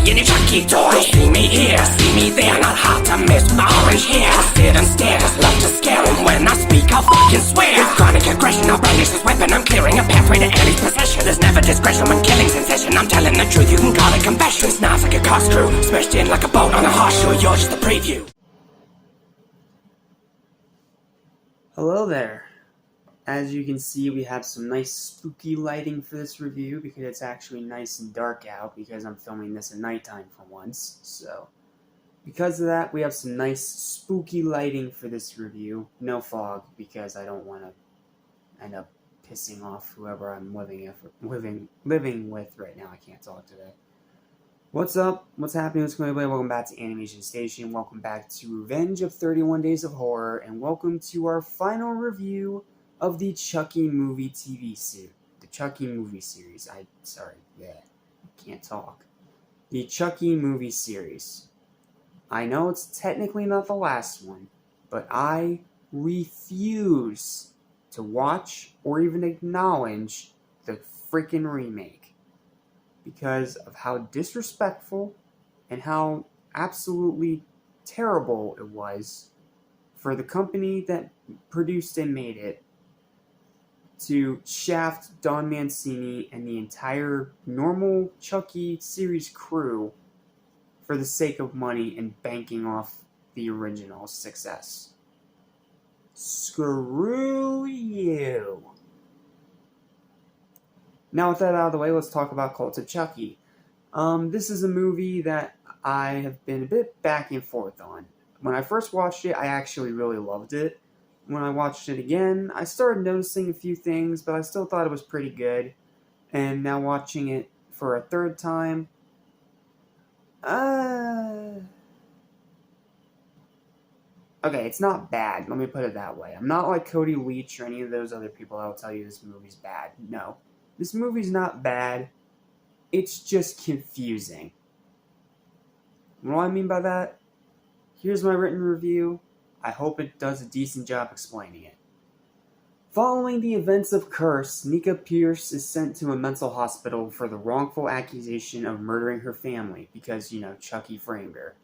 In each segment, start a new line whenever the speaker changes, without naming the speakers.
any Chucky toy. You'll see me here, see me there, not hard to miss with my orange hair. I sit and stare, just love to scare him. When I speak, I'll fucking swear. With chronic aggression, I'll brandish this weapon. I'm clearing a pathway to Annie's possession. There's never discretion when killing's in session. I'm telling the truth, you can call it confession. Snaps like a car screw, smashed in like a boat on a horseshoe. You're just a preview.
Hello there. As you can see, we have some nice spooky lighting for this review because it's actually nice and dark out because I'm filming this at nighttime for once. So, because of that, we have some nice spooky lighting for this review. No fog because I don't want to end up pissing off whoever I'm living with right now. I can't talk today. What's up? What's happening? What's going on? Welcome back to Animation Station. Welcome back to Revenge of 31 Days of Horror. And welcome to our final review of the Chucky movie TV series. The Chucky movie series. Can't talk. The Chucky movie series. I know it's technically not the last one, but I refuse to watch or even acknowledge the freaking remake because of how disrespectful and how absolutely terrible it was for the company that produced and made it to shaft Don Mancini and the entire normal Chucky series crew for the sake of money and banking off the original success. Screw you! Now with that out of the way, let's talk about Cult of Chucky. This is a movie that I have been a bit back and forth on. When I first watched it, I actually really loved it. When I watched it again, I started noticing a few things, but I still thought it was pretty good. And now watching it for a third time, okay, it's not bad, let me put it that way. I'm not like Cody Leach or any of those other people that will tell you this movie's bad. No, this movie's not bad, it's just confusing. What do I mean by that? Here's my written review. I hope it does a decent job explaining it. Following the events of Curse, Nika Pierce is sent to a mental hospital for the wrongful accusation of murdering her family because, Chucky framed her.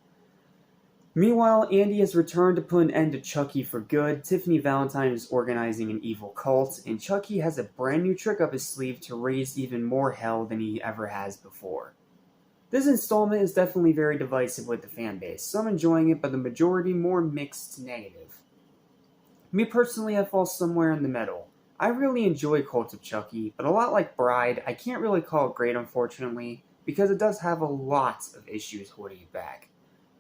Meanwhile, Andy has returned to put an end to Chucky for good. Tiffany Valentine is organizing an evil cult, and Chucky has a brand new trick up his sleeve to raise even more hell than he ever has before. This installment is definitely very divisive with the fanbase. Some enjoying it, but the majority more mixed to negative. Me personally, I fall somewhere in the middle. I really enjoy Cult of Chucky, but a lot like Bride, I can't really call it great unfortunately, because it does have a lot of issues holding it back.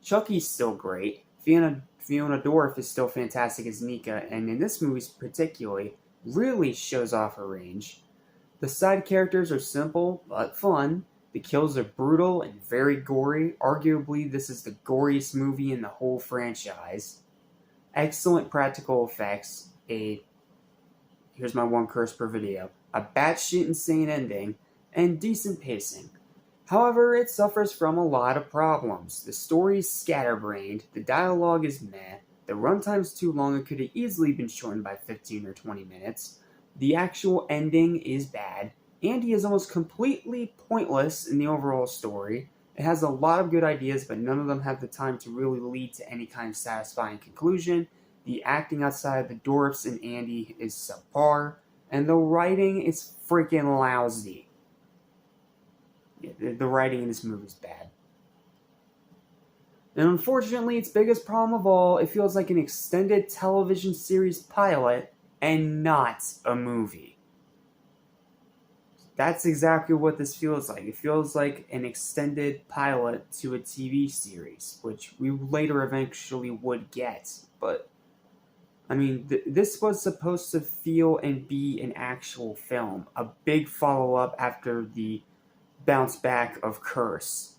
Chucky's still great, Fiona Dorff is still fantastic as Nika, and in this movie particularly, really shows off her range. The side characters are simple, but fun. The kills are brutal and very gory. Arguably, this is the goriest movie in the whole franchise. Excellent practical effects. Here's my one curse per video. A batshit insane ending. And decent pacing. However, it suffers from a lot of problems. The story's scatterbrained. The dialogue is meh. The runtime's too long and could have easily been shortened by 15 or 20 minutes. The actual ending is bad. Andy is almost completely pointless in the overall story. It has a lot of good ideas, but none of them have the time to really lead to any kind of satisfying conclusion. The acting outside of the Dorffs and Andy is subpar, and the writing is freaking lousy. Yeah, the writing in this movie is bad. And unfortunately, its biggest problem of all, it feels like an extended television series pilot and not a movie. That's exactly what this feels like. It feels like an extended pilot to a TV series, which we later eventually would get. But, I mean, this was supposed to feel and be an actual film. A big follow-up after the bounce back of Curse.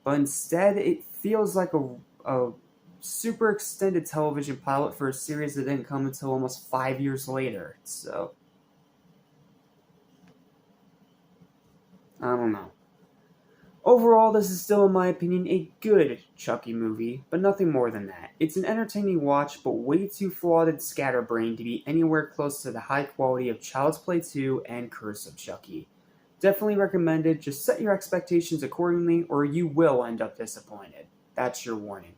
But instead, it feels like a super extended television pilot for a series that didn't come until almost 5 years later. So, I don't know. Overall, this is still, in my opinion, a good Chucky movie, but nothing more than that. It's an entertaining watch, but way too flawed and scatterbrained to be anywhere close to the high quality of Child's Play 2 and Curse of Chucky. Definitely recommended. Just set your expectations accordingly, or you will end up disappointed. That's your warning.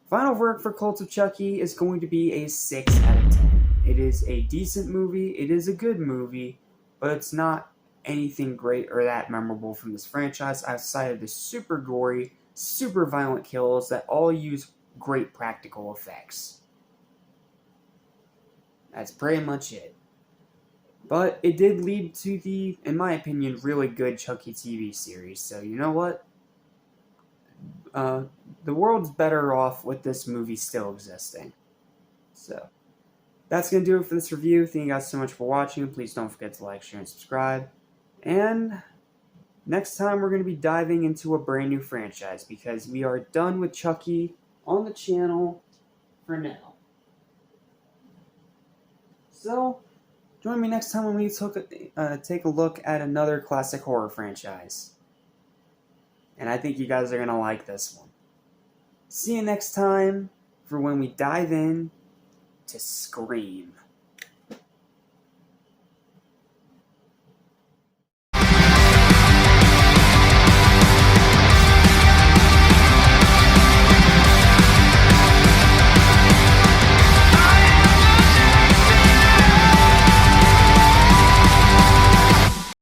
Final verdict for Cult of Chucky is going to be a 6 out of 10. It is a decent movie. It is a good movie, but it's not anything great or that memorable from this franchise outside of the super gory, super violent kills that all use great practical effects. That's pretty much it. But it did lead to the, in my opinion, really good Chucky TV series. So you know what? The world's better off with this movie still existing. So that's going to do it for this review. Thank you guys so much for watching. Please don't forget to like, share, and subscribe. And next time we're going to be diving into a brand new franchise because we are done with Chucky on the channel for now. So join me next time when we take a look at another classic horror franchise. And I think you guys are going to like this one. See you next time for when we dive in to Scream.